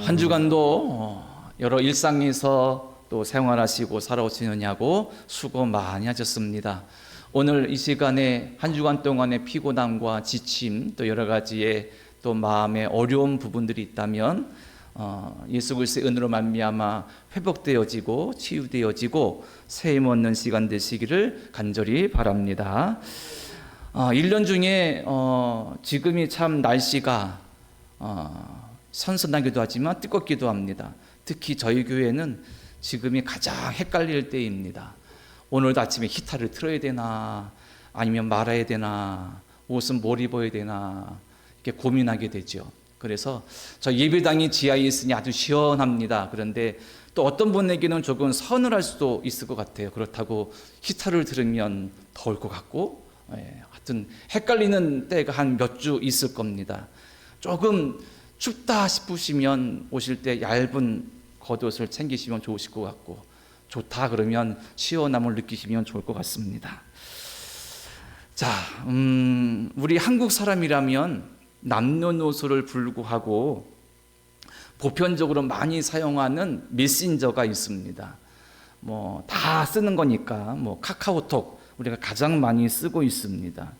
한 주간도 여러 일상에서 또 생활하시고 살아오시느냐고 수고 많이 하셨습니다. 오늘 이 시간에 한 주간 동안의 피곤함과 지침 또 여러 가지의 또 마음의 어려운 부분들이 있다면 예수 그리스도의 은혜로 말미암아 회복되어지고 치유되어지고 새 힘 얻는 시간 되시기를 간절히 바랍니다. 1년 중에 지금이 참 날씨가 선선하기도 하지만 뜨겁기도 합니다. 특히 저희 교회는 지금이 가장 헷갈릴 때입니다. 오늘도 아침에 히터를 틀어야 되나 아니면 말아야 되나 옷은 뭘 입어야 되나 이렇게 고민하게 되죠. 그래서 저 예배당이 지하에 있으니 아주 시원합니다. 그런데 또 어떤 분에게는 조금 서늘할 수도 있을 것 같아요. 그렇다고 히터를 틀으면 더울 것 같고 하여튼 헷갈리는 때가 한 몇 주 있을 겁니다. 조금 춥다 싶으시면 오실 때 얇은 겉옷을 챙기시면 좋으실 것 같고 좋다 그러면 시원함을 느끼시면 좋을 것 같습니다. 자, 우리 한국 사람이라면 남녀노소를 불구하고 보편적으로 많이 사용하는 메신저가 있습니다. 뭐 다 쓰는 거니까 카카오톡 우리가 가장 많이 쓰고 있습니다.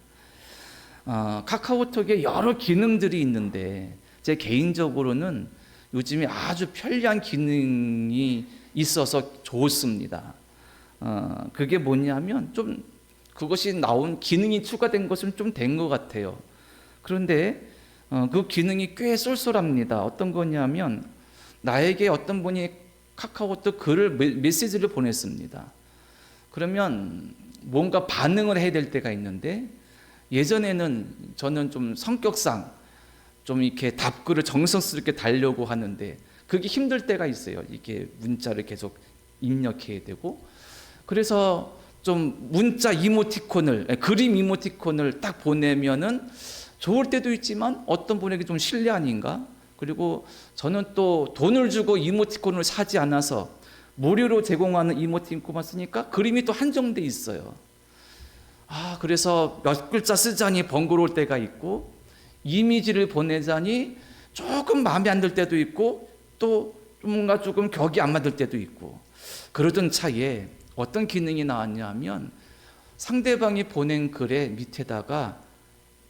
카카오톡에 여러 기능들이 있는데 제 개인적으로는 요즘에 아주 편리한 기능이 있어서 좋습니다. 그게 뭐냐면 좀 그것이 나온 기능이 추가된 것은 좀 된 것 같아요. 그런데 그 기능이 꽤 쏠쏠합니다. 어떤 거냐면 나에게 어떤 분이 카카오톡 글을 메시지를 보냈습니다. 그러면 뭔가 반응을 해야 될 때가 있는데 예전에는 저는 좀 성격상 좀 이렇게 답글을 정성스럽게 달려고 하는데 그게 힘들 때가 있어요. 이게 문자를 계속 입력해야 되고 그래서 좀 문자 이모티콘을 그림 이모티콘을 딱 보내면은 좋을 때도 있지만 어떤 분에게 좀 실례 아닌가? 그리고 저는 또 돈을 주고 이모티콘을 사지 않아서 무료로 제공하는 이모티콘만 쓰니까 그림이 또 한정돼 있어요. 그래서 몇 글자 쓰자니 번거로울 때가 있고 이미지를 보내자니 조금 마음에 안 들 때도 있고 또 뭔가 조금 격이 안 맞을 때도 있고 그러던 차에 어떤 기능이 나왔냐면 상대방이 보낸 글의 밑에다가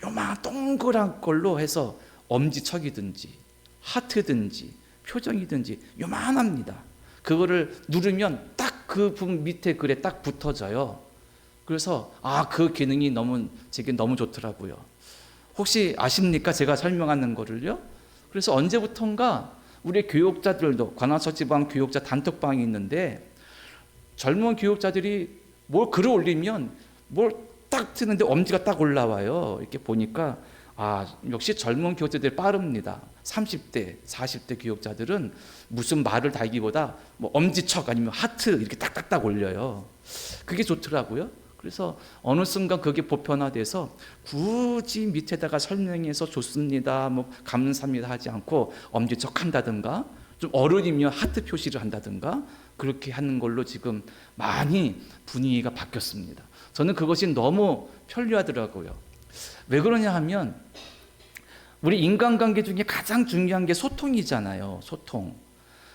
요만 동그란 걸로 해서 엄지척이든지 하트든지 표정이든지 요만합니다. 그거를 누르면 딱 그 밑에 글에 딱 붙어져요. 그래서 그 기능이 제게 너무 좋더라고요. 혹시 아십니까? 제가 설명하는 거를요. 그래서 언제부턴가 우리 교육자들도 관악서 지방 교육자 단톡방이 있는데 젊은 교육자들이 뭘 글을 올리면 뭘 딱 트는데 엄지가 딱 올라와요. 이렇게 보니까 역시 젊은 교육자들이 빠릅니다. 30대, 40대 교육자들은 무슨 말을 달기보다 엄지척 아니면 하트 이렇게 딱딱딱 올려요. 그게 좋더라고요. 그래서 어느 순간 그게 보편화돼서 굳이 밑에다가 설명해서 좋습니다, 감사합니다 하지 않고 엄지척 한다든가 좀 어른이면 하트 표시를 한다든가 그렇게 하는 걸로 지금 많이 분위기가 바뀌었습니다. 저는 그것이 너무 편리하더라고요. 왜 그러냐 하면 우리 인간관계 중에 가장 중요한 게 소통이잖아요. 소통.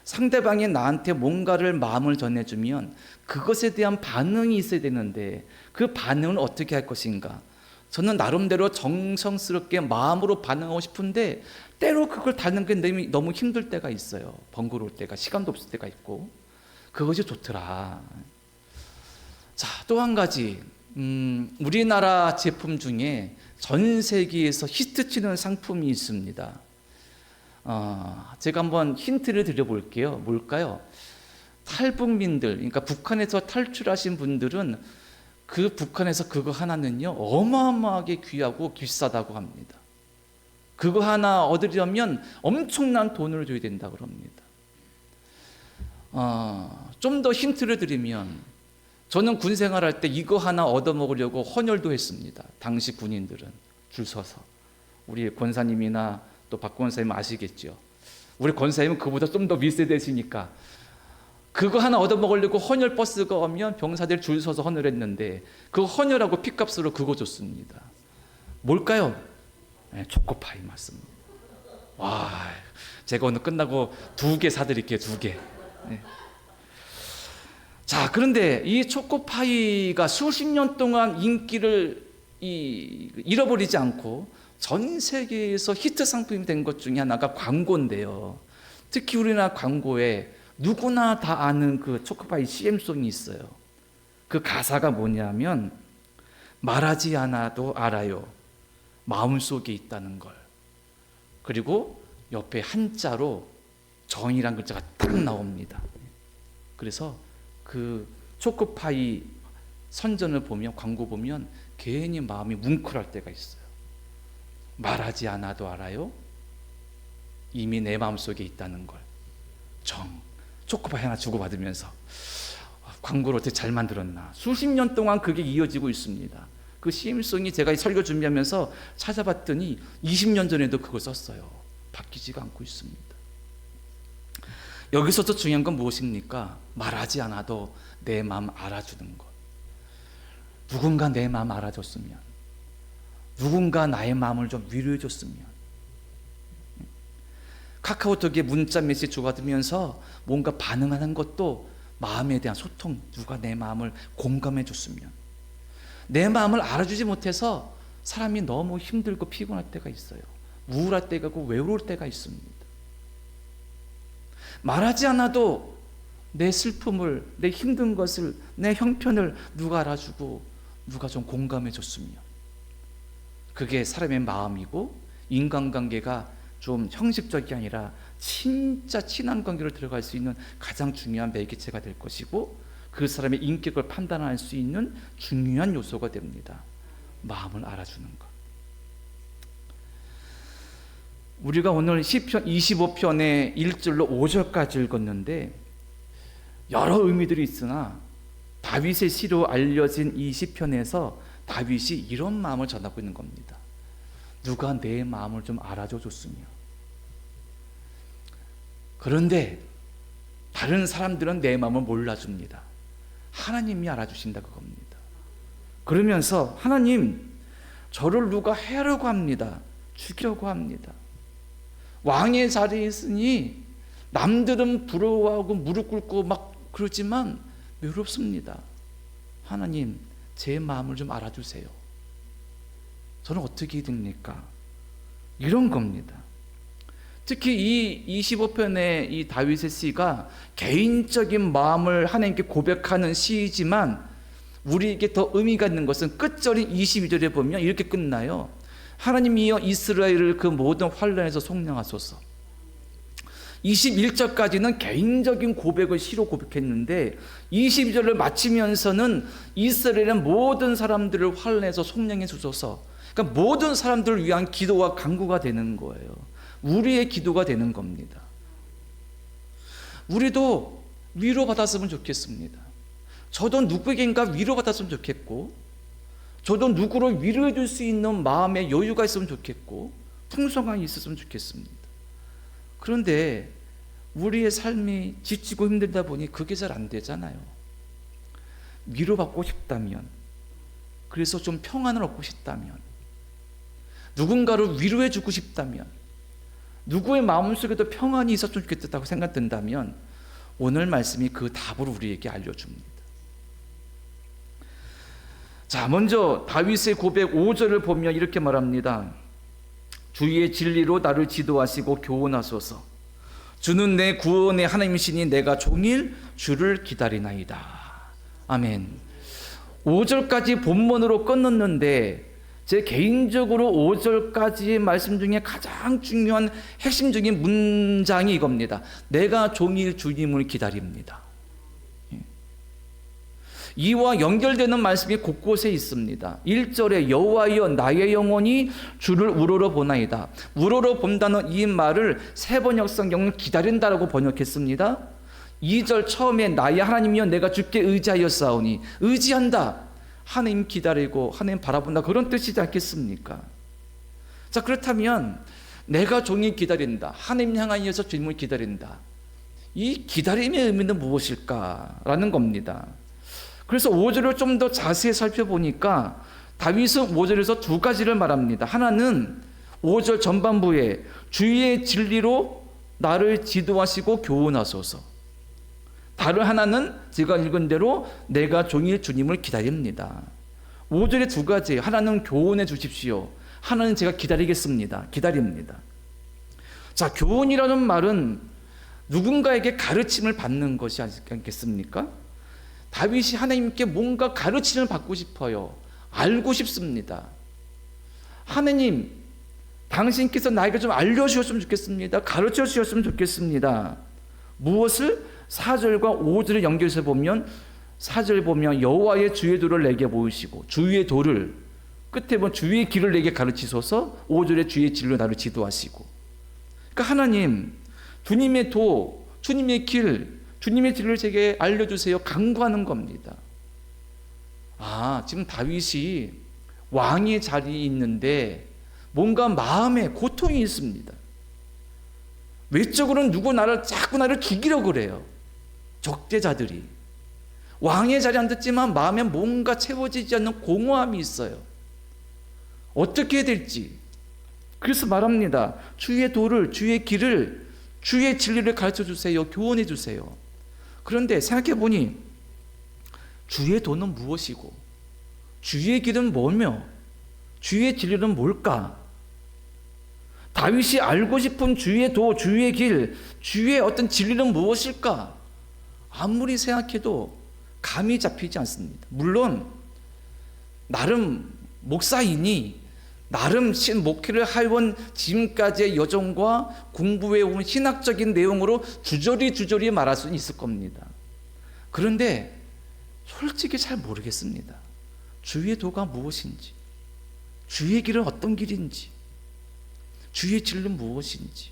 상대방이 나한테 뭔가를 마음을 전해주면 그것에 대한 반응이 있어야 되는데 그 반응을 어떻게 할 것인가. 저는 나름대로 정성스럽게 마음으로 반응하고 싶은데 때로 그걸 다는 게 너무 힘들 때가 있어요. 번거로울 때가, 시간도 없을 때가 있고. 그것이 좋더라. 자, 또 한 가지 우리나라 제품 중에 전 세계에서 히트치는 상품이 있습니다. 제가 한번 힌트를 드려볼게요. 뭘까요? 탈북민들, 그러니까 북한에서 탈출하신 분들은 그 북한에서 그거 하나는요 어마어마하게 귀하고 비싸다고 합니다. 그거 하나 얻으려면 엄청난 돈을 줘야 된다고 합니다. 좀 더 힌트를 드리면 저는 군 생활할 때 이거 하나 얻어먹으려고 헌혈도 했습니다. 당시 군인들은 줄 서서. 우리 권사님이나 또 박 권사님 아시겠죠? 우리 권사님은 그보다 좀 더 윗세대시니까 그거 하나 얻어먹으려고 헌혈 버스가 오면 병사들 줄 서서 헌혈했는데 그 헌혈하고 핏값으로 그거 줬습니다. 뭘까요? 초코파이 맞습니다. 와, 제가 오늘 끝나고 2개 사드릴게요. 2개. 네. 자, 그런데 이 초코파이가 수십 년 동안 인기를 잃어버리지 않고 전 세계에서 히트 상품이 된 것 중에 하나가 광고인데요. 특히 우리나라 광고에 누구나 다 아는 그 초코파이 CM송이 있어요. 그 가사가 뭐냐면 말하지 않아도 알아요. 마음속에 있다는 걸. 그리고 옆에 한자로 정이란 글자가 딱 나옵니다. 그래서 그 초코파이 선전을 보면, 광고 보면 괜히 마음이 뭉클할 때가 있어요. 말하지 않아도 알아요. 이미 내 마음속에 있다는 걸. 정. 초코파이 하나 주고받으면서 광고를 어떻게 잘 만들었나. 수십 년 동안 그게 이어지고 있습니다. 그 CM송이 제가 설교 준비하면서 찾아봤더니 20년 전에도 그걸 썼어요. 바뀌지가 않고 있습니다. 여기서도 중요한 건 무엇입니까? 말하지 않아도 내 마음 알아주는 것. 누군가 내 마음 알아줬으면, 누군가 나의 마음을 좀 위로해줬으면. 카카오톡에 문자 메시지 주고받으면서 뭔가 반응하는 것도 마음에 대한 소통, 누가 내 마음을 공감해줬으면. 내 마음을 알아주지 못해서 사람이 너무 힘들고 피곤할 때가 있어요. 우울할 때가 있고 외로울 때가 있습니다. 말하지 않아도 내 슬픔을, 내 힘든 것을, 내 형편을 누가 알아주고 누가 좀 공감해 줬으면. 그게 사람의 마음이고, 인간관계가 좀 형식적이 아니라 진짜 친한 관계로 들어갈 수 있는 가장 중요한 매개체가 될 것이고, 그 사람의 인격을 판단할 수 있는 중요한 요소가 됩니다. 마음을 알아주는 것. 우리가 오늘 시편 25편의 1절로 5절까지 읽었는데 여러 의미들이 있으나 다윗의 시로 알려진 이 시편에서 다윗이 이런 마음을 전하고 있는 겁니다. 누가 내 마음을 좀 알아줘 줬으면. 그런데 다른 사람들은 내 마음을 몰라줍니다. 하나님이 알아주신다 그겁니다. 그러면서 하나님, 저를 누가 해하려고 합니다. 죽이려고 합니다. 왕의 자리에 있으니 남들은 부러워하고 무릎 꿇고 막 그러지만 외롭습니다. 하나님, 제 마음을 좀 알아주세요. 저는 어떻게 됩니까? 이런 겁니다. 특히 이 25편의 이 다윗의 시가 개인적인 마음을 하나님께 고백하는 시이지만 우리에게 더 의미가 있는 것은 끝절인 22절에 보면 이렇게 끝나요. 하나님이여 이스라엘을 그 모든 환난에서 속량하소서. 21절까지는 개인적인 고백을 시로 고백했는데 22절을 마치면서는 이스라엘의 모든 사람들을 환난에서 속량해 주소서. 그러니까 모든 사람들을 위한 기도와 간구가 되는 거예요. 우리의 기도가 되는 겁니다. 우리도 위로받았으면 좋겠습니다. 저도 누구에겐가 위로받았으면 좋겠고, 저도 누구를 위로해 줄 수 있는 마음의 여유가 있으면 좋겠고, 풍성함이 있었으면 좋겠습니다. 그런데 우리의 삶이 지치고 힘들다 보니 그게 잘 안 되잖아요. 위로받고 싶다면, 그래서 좀 평안을 얻고 싶다면, 누군가를 위로해 주고 싶다면, 누구의 마음속에도 평안이 있었으면 좋겠다고 생각된다면 오늘 말씀이 그 답을 우리에게 알려줍니다. 자, 먼저 다윗의 고백 5절을 보면 이렇게 말합니다. 주의 진리로 나를 지도하시고 교훈하소서. 주는 내 구원의 하나님이시니 내가 종일 주를 기다리나이다. 아멘. 5절까지 본문으로 끝났는데 제 개인적으로 5절까지의 말씀 중에 가장 중요한 핵심적인 문장이 이겁니다. 내가 종일 주님을 기다립니다. 이와 연결되는 말씀이 곳곳에 있습니다. 1절에 여호와여 나의 영혼이 주를 우러러 보나이다. 우러러 본다는 이 말을 세번역 성경은 기다린다라고 번역했습니다. 2절 처음에 나의 하나님이여 내가 주께 의지하였사오니, 의지한다, 하나님 기다리고 하나님 바라본다, 그런 뜻이지 않겠습니까? 자, 그렇다면 내가 종일 기다린다, 하나님 향하여서 주님을 기다린다, 이 기다림의 의미는 무엇일까라는 겁니다. 그래서 5절을 좀 더 자세히 살펴보니까 다윗은 5절에서 두 가지를 말합니다. 하나는 5절 전반부에 주의 진리로 나를 지도하시고 교훈하소서. 다른 하나는 제가 읽은 대로 내가 종일 주님을 기다립니다. 5절에 두 가지, 하나는 교훈해 주십시오, 하나는 제가 기다리겠습니다. 기다립니다. 자, 교훈이라는 말은 누군가에게 가르침을 받는 것이 아니겠습니까? 다윗이 하나님께 뭔가 가르침을 받고 싶어요. 알고 싶습니다. 하나님, 당신께서 나에게 좀 알려주셨으면 좋겠습니다. 가르쳐 주셨으면 좋겠습니다. 무엇을? 4절과 5절을 연결해서 보면, 4절 보면 여호와의 주의 도를 내게 보이시고, 주의 도를, 끝에 보면 주의 길을 내게 가르치소서, 5절에 주의 진로 나를 지도하시고. 그러니까 하나님, 주님의 도, 주님의 길, 주님의 길을 제게 알려주세요, 강구하는 겁니다. 아, 지금 다윗이 왕의 자리에 있는데 뭔가 마음에 고통이 있습니다. 외적으로는 자꾸 나를 죽이려고 그래요. 적대자들이. 왕의 자리에 앉았지만 마음에 뭔가 채워지지 않는 공허함이 있어요. 어떻게 해야 될지. 그래서 말합니다. 주의 도를, 주의 길을, 주의 진리를 가르쳐 주세요. 교훈해 주세요. 그런데 생각해 보니 주의 도는 무엇이고 주의 길은 뭐며 주의 진리는 뭘까? 다윗이 알고 싶은 주의 도, 주의 길, 주의 어떤 진리는 무엇일까? 아무리 생각해도 감이 잡히지 않습니다. 물론 나름 목사이니 나름 목회를 해온 지금까지의 여정과 공부해온 신학적인 내용으로 주저리 말할 수는 있을 겁니다. 그런데 솔직히 잘 모르겠습니다. 주의 도가 무엇인지, 주의 길은 어떤 길인지, 주의 진리는 무엇인지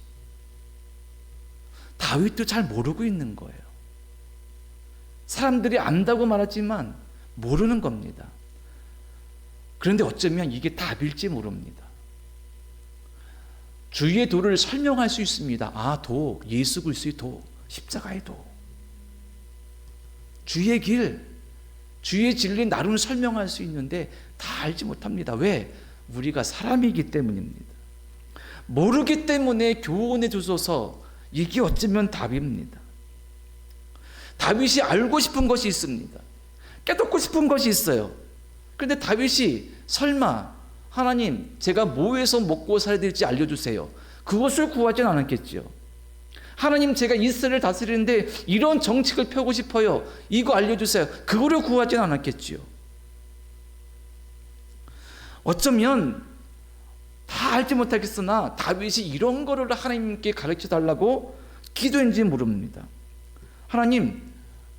다윗도 잘 모르고 있는 거예요. 사람들이 안다고 말하지만 모르는 겁니다. 그런데 어쩌면 이게 답일지 모릅니다. 주의 도를 설명할 수 있습니다. 아, 도, 예수 그리스도의 도, 십자가의 도. 주의 길, 주의 진리 나름 설명할 수 있는데 다 알지 못합니다. 왜? 우리가 사람이기 때문입니다. 모르기 때문에 교훈해 주소서, 이게 어쩌면 답입니다. 다윗이 알고 싶은 것이 있습니다. 깨닫고 싶은 것이 있어요. 그런데 다윗이 설마 하나님, 제가 뭐해서 먹고 살아야 될지 알려주세요, 그것을 구하진 않았겠죠. 하나님, 제가 이스라엘을 다스리는데 이런 정책을 펴고 싶어요, 이거 알려주세요, 그거를 구하진 않았겠죠. 어쩌면 다 알지 못하겠으나 다윗이 이런 거를 하나님께 가르쳐 달라고 기도했는지 모릅니다. 하나님,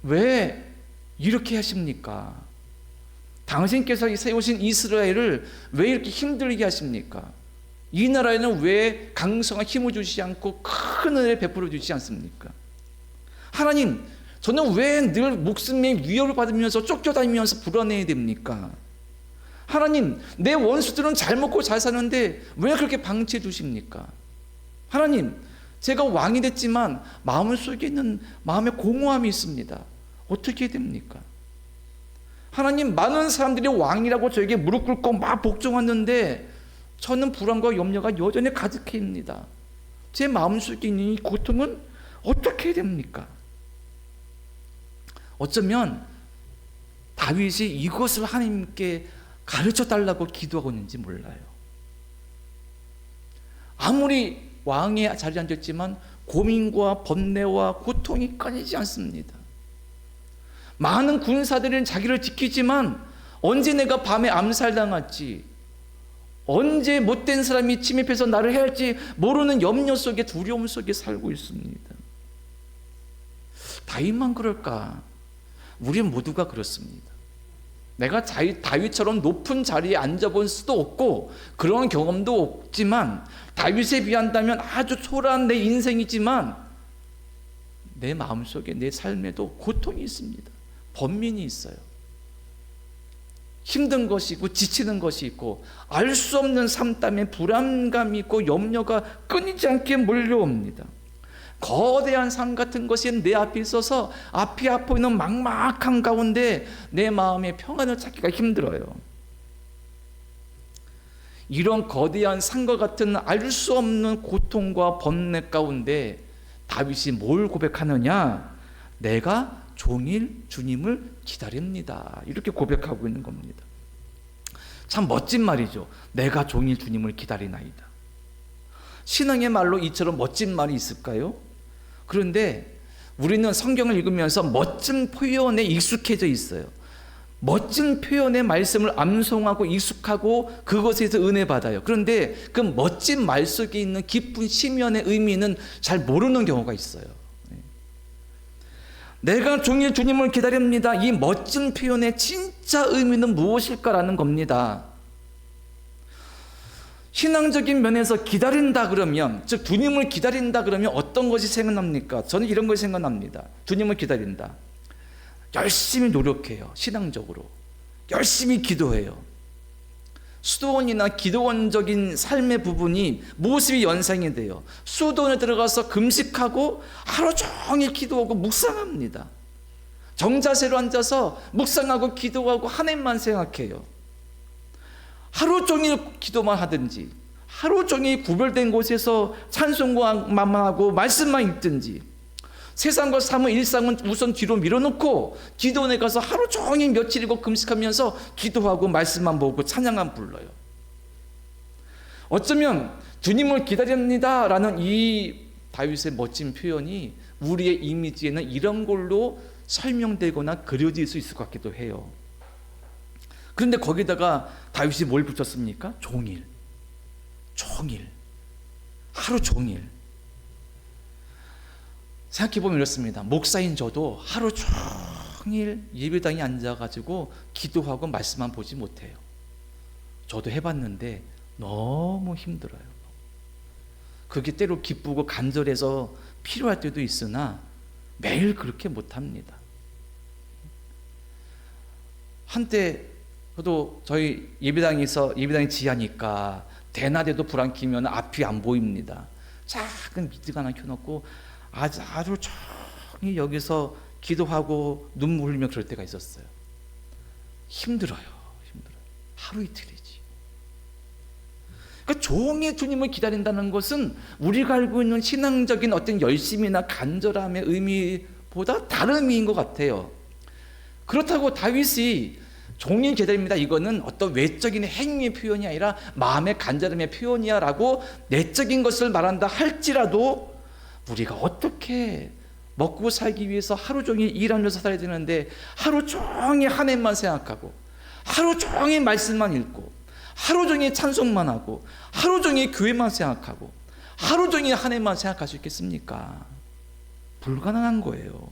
왜 이렇게 하십니까? 당신께서 세우신 이스라엘을 왜 이렇게 힘들게 하십니까? 이 나라에는 왜 강성한 힘을 주시지 않고 큰 은혜를 베풀어 주시지 않습니까? 하나님, 저는 왜 늘 목숨의 위협을 받으면서 쫓겨다니면서 불안해야 됩니까? 하나님, 내 원수들은 잘 먹고 잘 사는데 왜 그렇게 방치해 두십니까? 하나님, 제가 왕이 됐지만 마음속에 있는 마음의 공허함이 있습니다. 어떻게 해야 됩니까? 하나님, 많은 사람들이 왕이라고 저에게 무릎 꿇고 막 복종하는데 저는 불안과 염려가 여전히 가득해입니다. 제 마음속에 있는 이 고통은 어떻게 해야 됩니까? 어쩌면 다윗이 이것을 하나님께 가르쳐 달라고 기도하고 있는지 몰라요. 아무리 왕의 자리에 앉았지만 고민과 번뇌와 고통이 끊이지 않습니다. 많은 군사들은 자기를 지키지만 언제 내가 밤에 암살당할지, 언제 못된 사람이 침입해서 나를 해할지 모르는 염려 속에, 두려움 속에 살고 있습니다. 다윗만 그럴까? 우리 모두가 그렇습니다. 내가 다윗처럼 높은 자리에 앉아본 수도 없고 그런 경험도 없지만, 다윗에 비한다면 아주 초라한 내 인생이지만 내 마음속에, 내 삶에도 고통이 있습니다. 번민이 있어요. 힘든 것이 있고 지치는 것이 있고 알 수 없는 삶 때문에 불안감이 있고 염려가 끊이지 않게 몰려옵니다. 거대한 산 같은 것이 내 앞에 있어서 앞이 앞에 있는 막막한 가운데 내 마음의 평안을 찾기가 힘들어요. 이런 거대한 산과 같은 알 수 없는 고통과 번뇌 가운데 다윗이 뭘 고백하느냐? 내가 종일 주님을 기다립니다. 이렇게 고백하고 있는 겁니다. 참 멋진 말이죠. 내가 종일 주님을 기다리나이다. 신앙의 말로 이처럼 멋진 말이 있을까요? 그런데 우리는 성경을 읽으면서 멋진 표현에 익숙해져 있어요. 멋진 표현의 말씀을 암송하고 익숙하고 그것에서 은혜 받아요. 그런데 그 멋진 말 속에 있는 깊은 심연의 의미는 잘 모르는 경우가 있어요. 내가 종일 주님을 기다립니다. 이 멋진 표현의 진짜 의미는 무엇일까라는 겁니다. 신앙적인 면에서 기다린다 그러면, 즉 주님을 기다린다 그러면 어떤 것이 생각납니까? 저는 이런 것이 생각납니다. 주님을 기다린다. 열심히 노력해요. 신앙적으로 열심히 기도해요. 수도원이나 기도원적인 삶의 부분이 모습이 연상이 돼요. 수도원에 들어가서 금식하고 하루 종일 기도하고 묵상합니다. 정자세로 앉아서 묵상하고 기도하고 하나님만 생각해요. 하루 종일 기도만 하든지, 하루 종일 구별된 곳에서 찬송만 하고 말씀만 읽든지, 세상과 삶의 일상은 우선 뒤로 밀어놓고 기도원에 가서 하루 종일 며칠이고 금식하면서 기도하고 말씀만 보고 찬양만 불러요. 어쩌면 주님을 기다립니다 라는 이 다윗의 멋진 표현이 우리의 이미지에는 이런 걸로 설명되거나 그려질 수 있을 것 같기도 해요. 그런데 거기다가 다윗이 뭘 붙였습니까? 종일, 하루 종일. 생각해보면 이렇습니다. 목사인 저도 하루 종일 예배당에 앉아가지고 기도하고 말씀만 보지 못해요. 저도 해봤는데 너무 힘들어요. 그게 때로 기쁘고 간절해서 필요할 때도 있으나 매일 그렇게 못합니다. 한때 저도 저희 예배당이 지하니까 대낮에도 불 안 켜면 앞이 안 보입니다. 작은 미트 하나 켜놓고 아주 종일 여기서 기도하고 눈물 흘리며 그럴 때가 있었어요. 힘들어요. 하루 이틀이지. 그러니까 종일 주님을 기다린다는 것은 우리가 알고 있는 신앙적인 어떤 열심이나 간절함의 의미보다 다른 의미인 것 같아요. 그렇다고 다윗이 종일 기다립니다, 이거는 어떤 외적인 행위의 표현이 아니라 마음의 간절함의 표현이야 라고 내적인 것을 말한다 할지라도, 우리가 어떻게 먹고 살기 위해서 하루 종일 일하면서 살아야 되는데 하루 종일 하나님만 생각하고 하루 종일 말씀만 읽고 하루 종일 찬송만 하고 하루 종일 교회만 생각하고 하루 종일 하나님만 생각할 수 있겠습니까? 불가능한 거예요.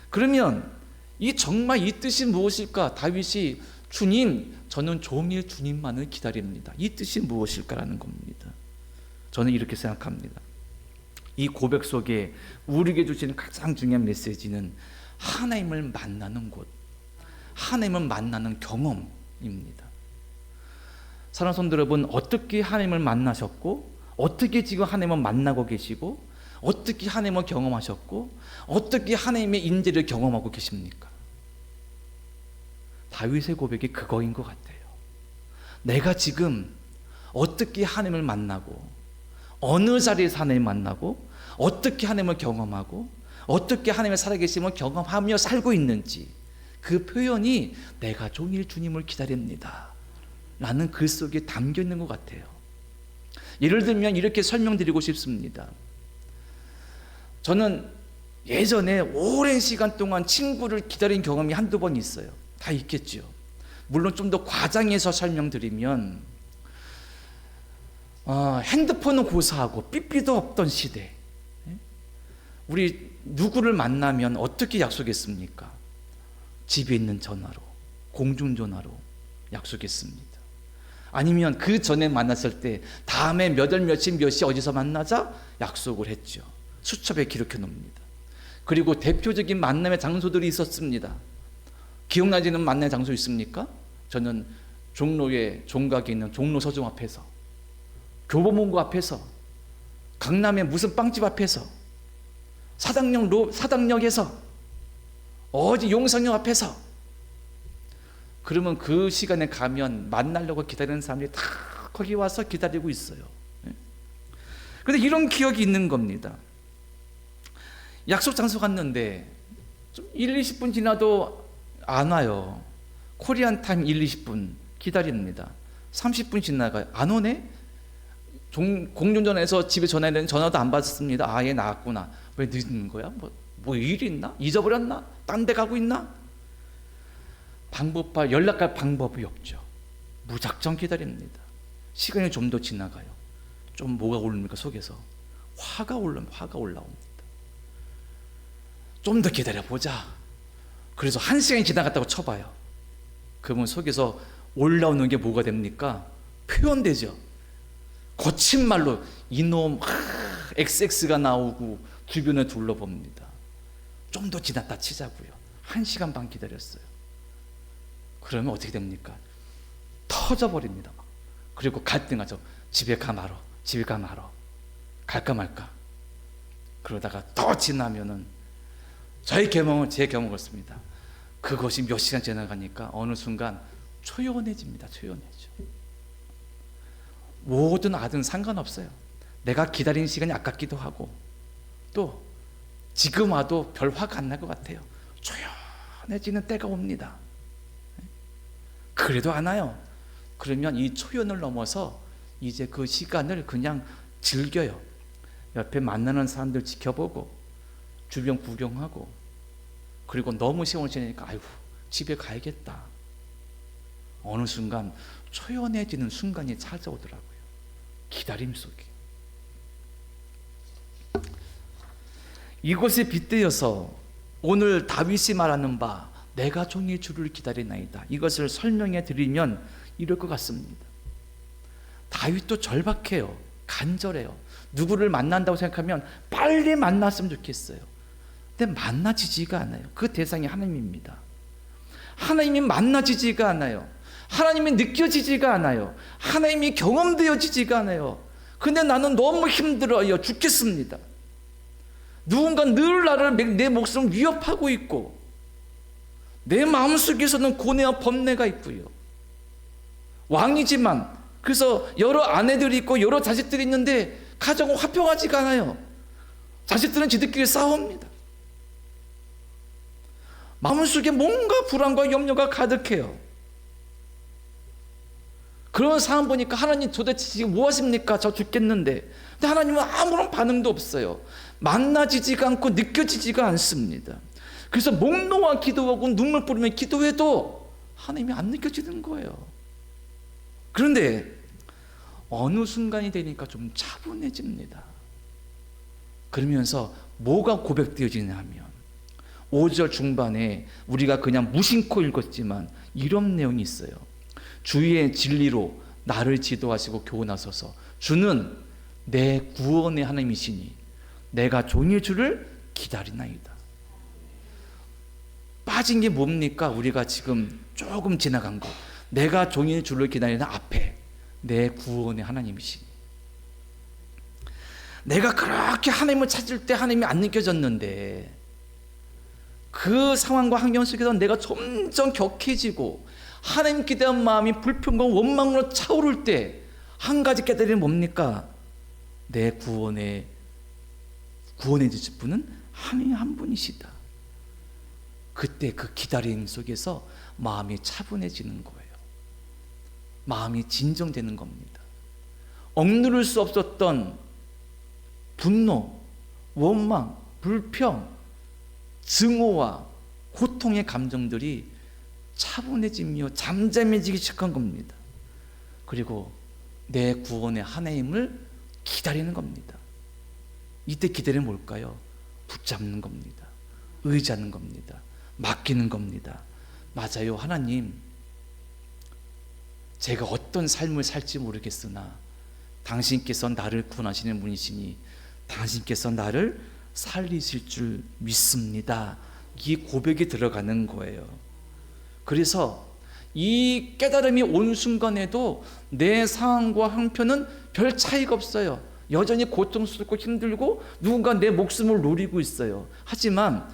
그러면 정말 이 뜻이 무엇일까? 다윗이 주님, 저는 종일 주님만을 기다립니다. 이 뜻이 무엇일까라는 겁니다. 저는 이렇게 생각합니다. 이 고백 속에 우리에게 주시는 가장 중요한 메시지는 하나님을 만나는 곳, 하나님을 만나는 경험입니다. 사랑하는 성도 여러분, 어떻게 하나님을 만나셨고, 어떻게 지금 하나님을 만나고 계시고, 어떻게 하나님을 경험하셨고, 어떻게 하나님의 인재를 경험하고 계십니까? 다윗의 고백이 그거인 것 같아요. 내가 지금 어떻게 하나님을 만나고, 어느 자리에서 하나님을 만나고, 어떻게 하나님을 경험하고, 어떻게 하나님의 살아계심을 경험하며 살고 있는지, 그 표현이 내가 종일 주님을 기다립니다 라는 글 속에 담겨 있는 것 같아요. 예를 들면 이렇게 설명드리고 싶습니다. 저는 예전에 오랜 시간 동안 친구를 기다린 경험이 한두 번 있어요. 다 있겠죠. 물론 좀 더 과장해서 설명드리면, 핸드폰은 고사하고 삐삐도 없던 시대, 우리 누구를 만나면 어떻게 약속했습니까? 집에 있는 전화로, 공중전화로 약속했습니다. 아니면 그 전에 만났을 때 다음에 몇 월 며칠 몇 시 어디서 만나자 약속을 했죠. 수첩에 기록해 놓습니다. 그리고 대표적인 만남의 장소들이 있었습니다. 기억나지는 만남의 장소 있습니까? 저는 종로의 종각에 있는 종로 서점 앞에서, 교보문고 앞에서, 강남의 무슨 빵집 앞에서, 사당역에서, 어디 용산역 앞에서. 그러면 그 시간에 가면 만나려고 기다리는 사람들이 다 거기 와서 기다리고 있어요. 근데 이런 기억이 있는 겁니다. 약속 장소 갔는데 좀 1, 20분 지나도 안 와요. 코리안 타임 1, 20분 기다립니다. 30분 지나가요. 안 오네? 공중전화에서 집에 전화했는데 전화도 안 받았습니다. 아, 얘 나갔구나. 왜 늦는 거야? 뭐 일이 있나? 잊어버렸나? 딴 데 가고 있나? 연락할 방법이 없죠. 무작정 기다립니다. 시간이 좀 더 지나가요. 좀 뭐가 오릅니까? 속에서 화가 올라옵니다. 좀 더 기다려보자. 그래서 1시간이 지나갔다고 쳐봐요. 그러면 속에서 올라오는 게 뭐가 됩니까? 표현되죠. 거친 말로 이놈 XX가 나오고 주변에 둘러봅니다. 좀 더 지났다 치자고요. 1시간 반 기다렸어요. 그러면 어떻게 됩니까? 터져버립니다. 그리고 갈등하죠. 집에 가 말어. 갈까 말까. 그러다가 더 지나면은 제 경험을 씁니다. 그것이 몇 시간 지나가니까 어느 순간 초연해집니다. 초연해져. 뭐든 아든 상관없어요. 내가 기다린 시간이 아깝기도 하고 또 지금 와도 별 화가 안 날 것 같아요. 초연해지는 때가 옵니다. 그래도 안 와요. 그러면 이 초연을 넘어서 이제 그 시간을 그냥 즐겨요. 옆에 만나는 사람들 지켜보고 주변 구경하고 그리고 너무 시간을 지내니까 아이고 집에 가야겠다. 어느 순간 초연해지는 순간이 찾아오더라고요. 기다림 속에. 이것에 빗대어서 오늘 다윗이 말하는 바 내가 종의 주를 기다리나이다. 이것을 설명해 드리면 이럴 것 같습니다. 다윗도 절박해요. 간절해요. 누구를 만난다고 생각하면 빨리 만났으면 좋겠어요. 근데 만나지지가 않아요. 그 대상이 하나님입니다. 하나님이 만나지지가 않아요. 하나님이 느껴지지가 않아요. 하나님이 경험되어지지가 않아요. 근데 나는 너무 힘들어요. 죽겠습니다. 누군가 늘 내 목숨을 위협하고 있고 내 마음속에서는 고뇌와 번뇌가 있고요. 왕이지만 그래서 여러 아내들이 있고 여러 자식들이 있는데 가정은 화평하지가 않아요. 자식들은 지들끼리 싸웁니다. 마음속에 뭔가 불안과 염려가 가득해요. 그런 상황 보니까 하나님 도대체 지금 뭐 하십니까? 저 죽겠는데. 근데 하나님은 아무런 반응도 없어요. 만나지지가 않고 느껴지지가 않습니다. 그래서 목 놓아 기도하고 눈물 뿌리며 기도해도 하나님이 안 느껴지는 거예요. 그런데 어느 순간이 되니까 좀 차분해집니다. 그러면서 뭐가 고백되어지냐 하면 5절 중반에 우리가 그냥 무심코 읽었지만 이런 내용이 있어요. 주의 진리로 나를 지도하시고 교훈하소서. 주는 내 구원의 하나님이시니 내가 종의 주를 기다리나이다. 빠진 게 뭡니까? 우리가 지금 조금 지나간 거. 내가 종의 주를 기다리는 앞에 내 구원의 하나님이시니 내가 그렇게 하나님을 찾을 때 하나님이 안 느껴졌는데 그 상황과 환경 속에서 내가 점점 격해지고 하나님께 대한 마음이 불평과 원망으로 차오를 때 한 가지 깨달음이 뭡니까? 내 구원해 주실 분은 하나님 한 분이시다. 그때 그 기다림 속에서 마음이 차분해지는 거예요. 마음이 진정되는 겁니다. 억누를 수 없었던 분노, 원망, 불평, 증오와 고통의 감정들이 차분해지며 잠잠해지기 시작한 겁니다. 그리고 내 구원의 하나님을 기다리는 겁니다. 이때 기다리는 뭘까요? 붙잡는 겁니다. 의지하는 겁니다. 맡기는 겁니다. 맞아요. 하나님, 제가 어떤 삶을 살지 모르겠으나 당신께서 나를 구원하시는 분이시니 당신께서 나를 살리실 줄 믿습니다. 이 고백이 들어가는 거예요. 그래서 이 깨달음이 온 순간에도 내 상황과 형편은 별 차이가 없어요. 여전히 고통스럽고 힘들고 누군가 내 목숨을 노리고 있어요. 하지만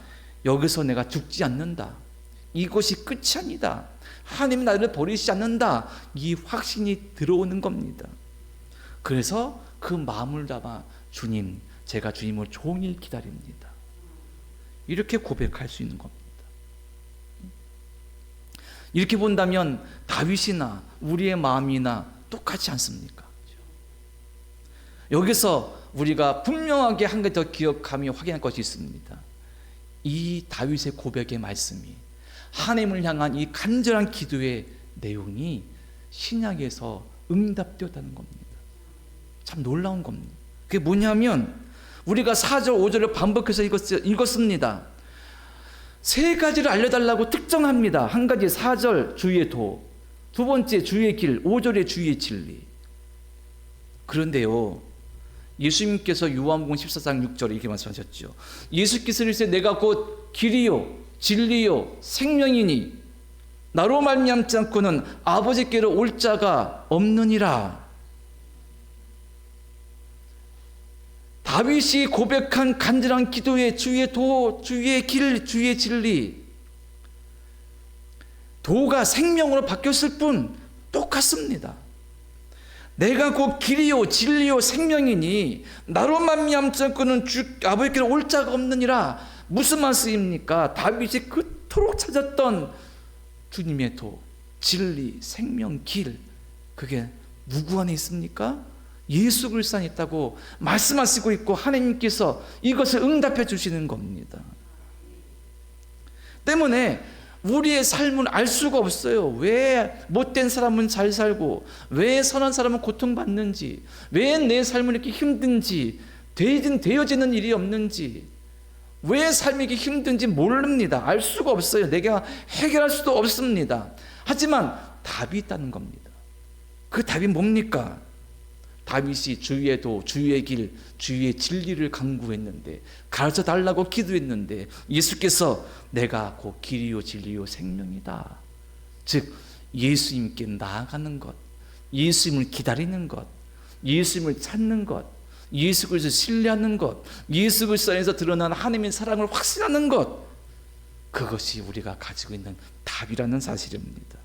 여기서 내가 죽지 않는다. 이것이 끝이 아니다. 하나님이 나를 버리시지 않는다. 이 확신이 들어오는 겁니다. 그래서 그 마음을 담아 주님, 제가 주님을 종일 기다립니다. 이렇게 고백할 수 있는 겁니다. 이렇게 본다면 다윗이나 우리의 마음이나 똑같지 않습니까? 여기서 우리가 분명하게 한 가지 더 기억하며 확인할 것이 있습니다. 이 다윗의 고백의 말씀이, 하나님을 향한 이 간절한 기도의 내용이 신약에서 응답되었다는 겁니다. 참 놀라운 겁니다. 그게 뭐냐면 우리가 4절 5절을 반복해서 읽었습니다. 세 가지를 알려달라고 특정합니다. 한 가지 4절 주의 도, 두 번째 주의 길, 5절의 주의 진리. 그런데요, 예수님께서 요한복음 14장 6절에 이렇게 말씀하셨죠. 예수께서 이르시되 내가 곧 길이요 진리요 생명이니 나로 말미암지 않고는 아버지께로 올 자가 없느니라. 다윗이 고백한 간절한 기도의 주의 도, 주의 길, 주의 진리, 도가 생명으로 바뀌었을 뿐 똑같습니다. 내가 곧 길이요 진리요 생명이니 나로 말미암지 않고는 아버지께로 올 자가 없느니라. 무슨 말씀입니까? 다윗이 그토록 찾았던 주님의 도, 진리, 생명, 길, 그게 누구 안에 있습니까? 예수 그리스도 안에 있다고 말씀하시고 있고 하나님께서 이것을 응답해 주시는 겁니다. 때문에 우리의 삶은 알 수가 없어요. 왜 못된 사람은 잘 살고, 왜 선한 사람은 고통받는지, 왜 내 삶은 이렇게 힘든지, 되어지는 일이 없는지, 왜 삶이 이렇게 힘든지 모릅니다. 알 수가 없어요. 내가 해결할 수도 없습니다. 하지만 답이 있다는 겁니다. 그 답이 뭡니까? 다윗이 주의 도, 주의 길, 주의 진리를 간구했는데, 가르쳐 달라고 기도했는데 예수께서 내가 곧 길이요 진리요 생명이다. 즉 예수님께 나아가는 것, 예수님을 기다리는 것, 예수님을 찾는 것, 예수 그리스도를 신뢰하는 것, 예수 그리스도 안에서 드러난 하나님의 사랑을 확신하는 것, 그것이 우리가 가지고 있는 답이라는 사실입니다.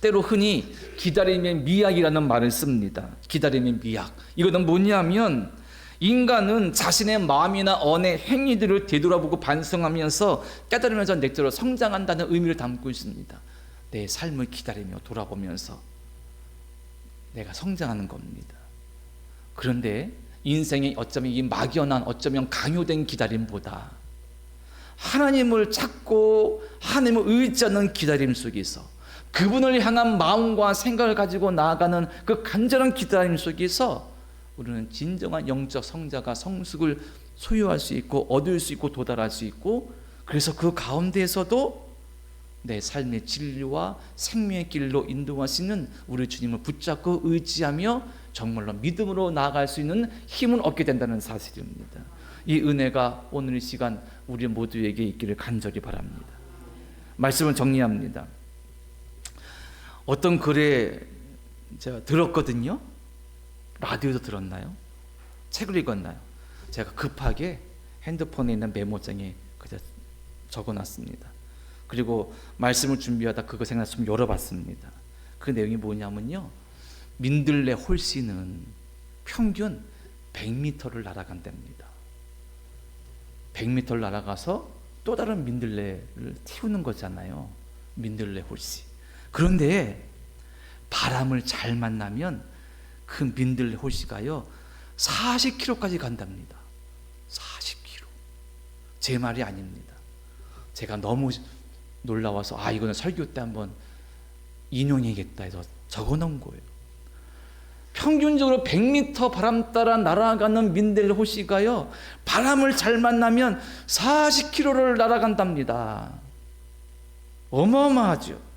때로 흔히 기다림의 미학이라는 말을 씁니다. 기다림의 미학. 이거는 뭐냐면 인간은 자신의 마음이나 언의 행위들을 되돌아보고 반성하면서 깨달으면서 내적으로 성장한다는 의미를 담고 있습니다. 내 삶을 기다리며 돌아보면서 내가 성장하는 겁니다. 그런데 인생이 어쩌면 이 막연한, 어쩌면 강요된 기다림보다 하나님을 찾고 하나님을 의지하는 기다림 속에서, 그분을 향한 마음과 생각을 가지고 나아가는 그 간절한 기다림 속에서 우리는 진정한 영적 성자가 성숙을 소유할 수 있고 얻을 수 있고 도달할 수 있고, 그래서 그 가운데에서도 내 삶의 진리와 생명의 길로 인도하시는 우리 주님을 붙잡고 의지하며 정말로 믿음으로 나아갈 수 있는 힘을 얻게 된다는 사실입니다. 이 은혜가 오늘 이 시간 우리 모두에게 있기를 간절히 바랍니다. 말씀을 정리합니다. 어떤 글에 제가 들었거든요. 라디오도 들었나요? 책을 읽었나요? 제가 급하게 핸드폰에 있는 메모장에 그냥 적어놨습니다. 그리고 말씀을 준비하다 그거 생각나서 좀 열어봤습니다. 그 내용이 뭐냐면요, 민들레 홀씨는 평균 100m를 날아간답니다. 100m를 날아가서 또 다른 민들레를 틔우는 거잖아요. 민들레 홀씨. 그런데 바람을 잘 만나면 그 민들레 홀씨가요 40km까지 간답니다. 40km. 제 말이 아닙니다. 제가 너무 놀라워서 이거는 설교 때 한번 인용해야겠다 해서 적어놓은 거예요. 평균적으로 100m 바람 따라 날아가는 민들레 홀씨가요 바람을 잘 만나면 40km를 날아간답니다. 어마어마하죠.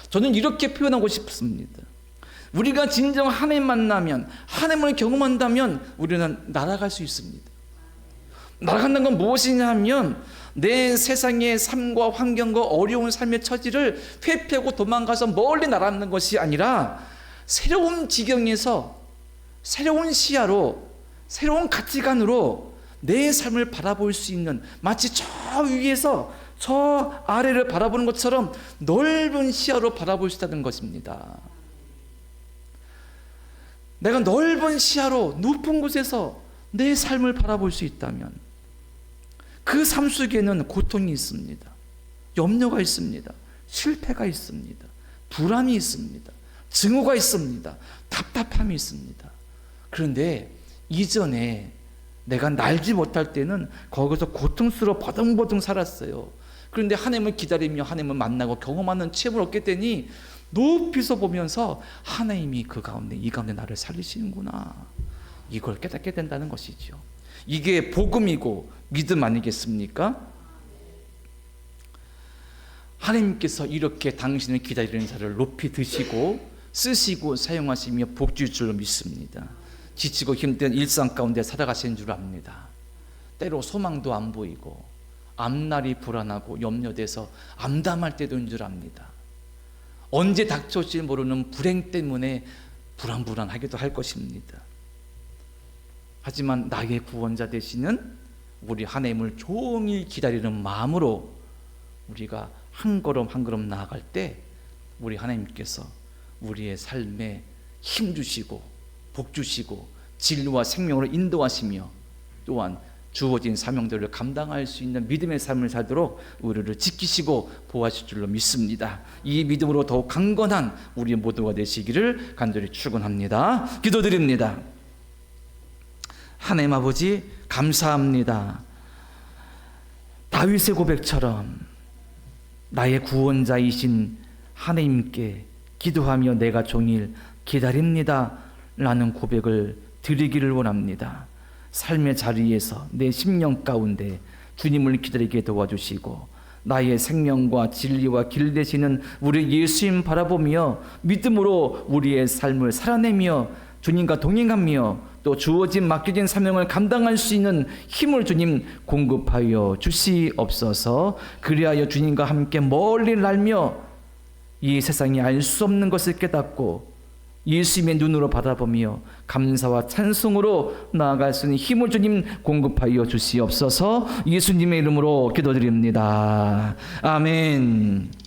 저는 이렇게 표현하고 싶습니다. 우리가 진정 하나님 만나면, 하나님을 경험한다면 우리는 날아갈 수 있습니다. 날아간다는 건 무엇이냐 하면 내 세상의 삶과 환경과 어려운 삶의 처지를 회피하고 도망가서 멀리 날아가는 것이 아니라 새로운 지경에서 새로운 시야로, 새로운 가치관으로 내 삶을 바라볼 수 있는, 마치 저 위에서 저 아래를 바라보는 것처럼 넓은 시야로 바라볼 수 있다는 것입니다. 내가 넓은 시야로 높은 곳에서 내 삶을 바라볼 수 있다면 그 삶 속에는 고통이 있습니다. 염려가 있습니다. 실패가 있습니다. 불안이 있습니다. 증오가 있습니다. 답답함이 있습니다. 그런데 이전에 내가 날지 못할 때는 거기서 고통스러워 버둥버둥 살았어요. 그런데 하나님을 기다리며 하나님을 만나고 경험하는 체험을 얻게 되니 높이서 보면서 하나님이 그 가운데 이 가운데 나를 살리시는구나, 이걸 깨닫게 된다는 것이죠. 이게 복음이고 믿음 아니겠습니까? 하나님께서 이렇게 당신을 기다리는 자를 높이 드시고 쓰시고 사용하시며 복주일 줄로 믿습니다. 지치고 힘든 일상 가운데 살아가시는 줄 압니다. 때로 소망도 안 보이고 앞날이 불안하고 염려돼서 암담할 때도 있는 줄 압니다. 언제 닥쳐올지 모르는 불행 때문에 불안불안하기도 할 것입니다. 하지만 나의 구원자 되시는 우리 하나님을 종일 기다리는 마음으로 우리가 한 걸음 한 걸음 나아갈 때 우리 하나님께서 우리의 삶에 힘 주시고 복 주시고 진리와 생명으로 인도하시며 또한 주어진 사명들을 감당할 수 있는 믿음의 삶을 살도록 우리를 지키시고 보호하실 줄로 믿습니다. 이 믿음으로 더욱 강건한 우리 모두가 되시기를 간절히 축원합니다. 기도드립니다. 하나님 아버지 감사합니다. 다윗의 고백처럼 나의 구원자이신 하나님께 기도하며 내가 종일 기다립니다 라는 고백을 드리기를 원합니다. 삶의 자리에서 내 심령 가운데 주님을 기다리게 도와주시고 나의 생명과 진리와 길 되시는 우리 예수님 바라보며 믿음으로 우리의 삶을 살아내며 주님과 동행하며 또 주어진 맡겨진 사명을 감당할 수 있는 힘을 주님 공급하여 주시옵소서. 그리하여 주님과 함께 멀리 날며 이 세상이 알 수 없는 것을 깨닫고 예수님의 눈으로 바라보며 감사와 찬송으로 나아갈 수 있는 힘을 주님 공급하여 주시옵소서. 예수님의 이름으로 기도드립니다. 아멘.